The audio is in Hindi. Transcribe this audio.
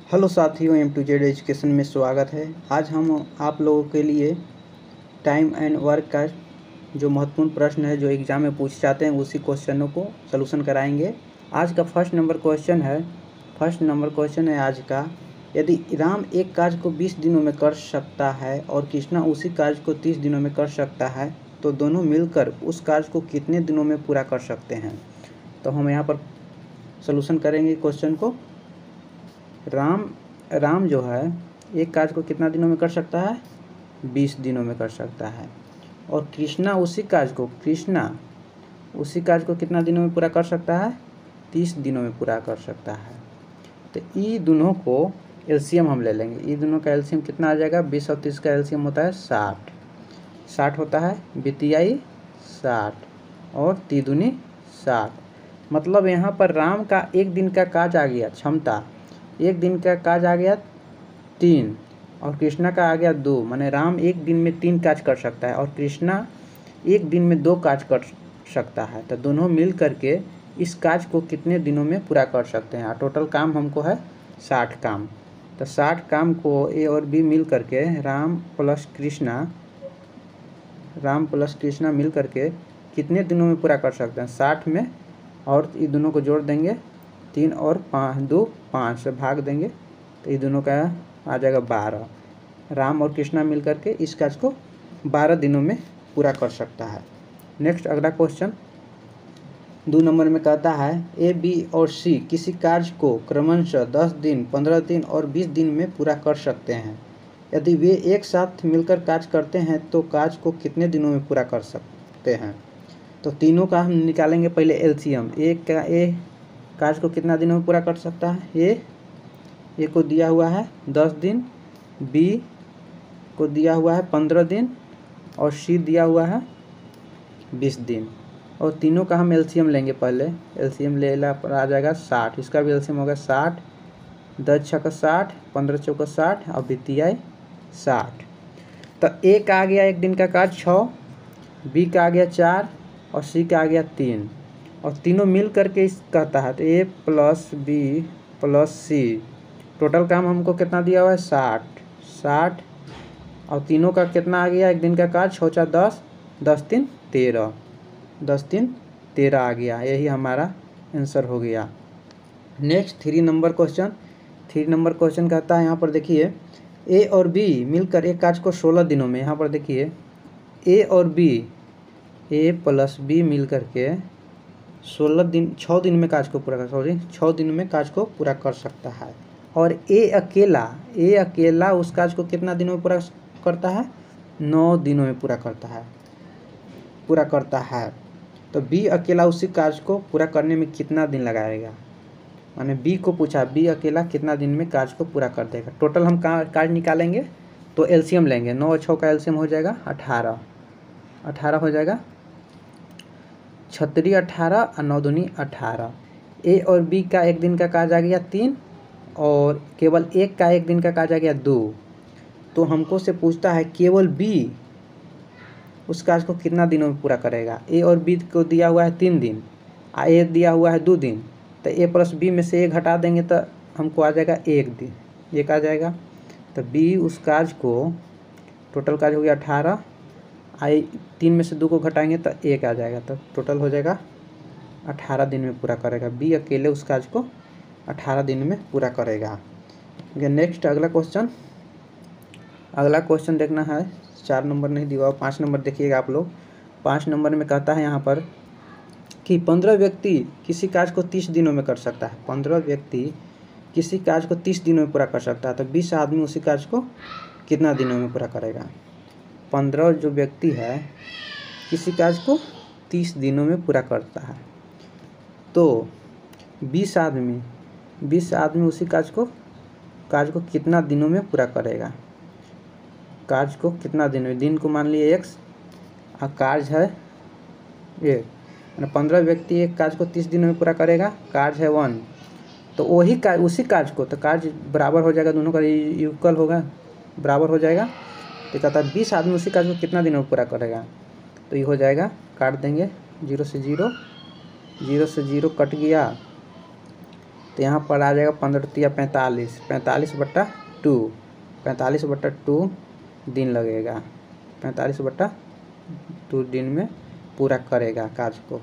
हेलो साथियों, M2Z एजुकेशन में स्वागत है। आज हम आप लोगों के लिए टाइम एंड वर्क का जो महत्वपूर्ण प्रश्न है जो एग्ज़ाम में पूछे जाते हैं उसी क्वेश्चनों को सलूशन कराएंगे। आज का फर्स्ट नंबर क्वेश्चन है आज का। यदि राम एक कार्य को 20 दिनों में कर सकता है और कृष्णा उसी कार्य को 30 दिनों में कर सकता है तो दोनों मिलकर उस कार्य को कितने दिनों में पूरा कर सकते हैं। तो हम यहाँ पर सलूशन करेंगे क्वेश्चन को। राम जो है एक कार्य को कितना दिनों में कर सकता है, 20 दिनों में कर सकता है। और कृष्णा उसी कार्य को कितना दिनों में पूरा कर सकता है, 30 दिनों में पूरा कर सकता है। तो ई दोनों को एलसीएम हम ले लेंगे। ई दोनों का एलसीएम कितना आ जाएगा, 20 और 30 का एलसीएम होता है 60 होता है। बितियाई 60 और तीदुनी 60। मतलब यहाँ पर राम का एक दिन का कार्य आ गया, क्षमता एक दिन का कार्य आ गया 3 और कृष्णा का आ गया 2। माने राम एक दिन में 3 कार्य कर सकता है और कृष्णा एक दिन में 2 कार्य कर सकता है। तो दोनों मिल करके इस कार्य को कितने दिनों में पूरा कर सकते हैं। टोटल काम हमको है 60 काम। तो 60 काम को ए और बी मिल करके राम प्लस कृष्णा मिल करके कितने दिनों में पूरा कर सकते हैं, 60 में। और ये दोनों को जोड़ देंगे, 3 और 5 2 5 से भाग देंगे तो ये दोनों का आ जाएगा 12। राम और कृष्णा मिल करके इस कार्य को 12 दिनों में पूरा कर सकता है। नेक्स्ट अगला क्वेश्चन 2 नंबर में कहता है ए बी और सी किसी कार्य को क्रमशः 10 दिन 15 दिन और 20 दिन में पूरा कर सकते हैं। यदि वे एक साथ मिलकर कार्य करते हैं तो कार्य को कितने दिनों में पूरा कर सकते हैं। तो तीनों का हम निकालेंगे पहले एलसीएम। ए कार्य को कितना दिनों में पूरा कर सकता है, ए को दिया हुआ है 10 दिन, बी को दिया हुआ है 15 दिन और सी दिया हुआ है 20 दिन। और तीनों का हम एलसीएम लेंगे। पहले एलसीएम लेला पर आ जाएगा 60। इसका भी एलसीएम होगा 60, 10 छक्का 60, 15 चौका 60 और बितियाई 60। तो ए का आ गया एक दिन का कार्य 6, बी का आ गया 4 और सी का आ गया 3 और तीनों मिल करके इस कहता है तो ए प्लस बी प्लस सी टोटल काम हमको कितना दिया हुआ है 60 और तीनों का कितना आ गया एक दिन का कार्य 6 4 10, 10 3 13, 10 3 13 आ गया। यही हमारा आंसर हो गया। नेक्स्ट 3 नंबर क्वेश्चन कहता है यहाँ पर देखिए ए और बी मिलकर एक कार्य को 16 दिनों में, यहाँ पर देखिए ए और बी ए प्लस बी मिल करके 6 दिन में कार्य को पूरा 6 दिन में कार्य को पूरा कर सकता है। और ए अकेला उस कार्य को कितना दिनों में पूरा करता है, 9 दिनों में पूरा करता है। तो बी अकेला उसी कार्य को पूरा करने में कितना दिन लगाएगा। माने बी को पूछा बी अकेला कितना दिन में कार्य को पूरा कर देगा। टोटल हम कार्य निकालेंगे तो एलसीएम लेंगे। 9 और 6 का एलसीएम हो जाएगा 18 हो जाएगा। 36 18 और 9 दूनी 18। ए और बी का एक दिन का कार्य आ गया 3 और केवल एक का एक दिन का कार्य आ गया 2। तो हमको से पूछता है केवल बी उस कार्य को कितना दिनों में पूरा करेगा। ए और बी को दिया हुआ है 3 दिन, ए दिया हुआ है 2 दिन। तो ए प्लस बी में से 1 घटा देंगे तो हमको आ जाएगा 1 दिन, 1 आ जाएगा। तो बी उस कार्य को टोटल कार्य हो गया 18, 3 में से 2 को घटाएंगे तो 1 आ जाएगा। तो टोटल हो जाएगा 18 दिन में पूरा करेगा। बी अकेले उस कार्य को 18 दिन में पूरा करेगा। नेक्स्ट अगला क्वेश्चन देखना है। 4 नंबर नहीं दिया, 5 नंबर देखिएगा आप लोग। 5 नंबर में कहता है यहाँ पर कि 15 व्यक्ति किसी कार्य को 30 दिनों में कर सकता है। 15 व्यक्ति किसी कार्य को 30 दिनों में पूरा कर सकता है। तो 20 आदमी उसी कार्य को कितना दिनों में पूरा करेगा। 15 जो व्यक्ति है किसी कार्य को 30 दिनों में पूरा करता है तो 20 आदमी उसी कार्य को कितना दिनों में पूरा करेगा। कार्य को कितना दिन को मान लिए x और कार्य है ये 15 व्यक्ति एक कार्य को 30 दिनों में पूरा करेगा। कार्य है 1 तो वही कार्य उसी कार्य को तो कार्य बराबर हो जाएगा, दोनों का इक्वल होगा, बराबर हो जाएगा। तो कहता है 20 आदमी उसी कार्य को कितना दिनों में पूरा करेगा। तो ये हो जाएगा, काट देंगे 0 से 0 कट गया तो यहाँ पर आ जाएगा 15 × 45, 45/2, 45/2 दिन लगेगा, 45/2 दिन में पूरा करेगा कार्य को।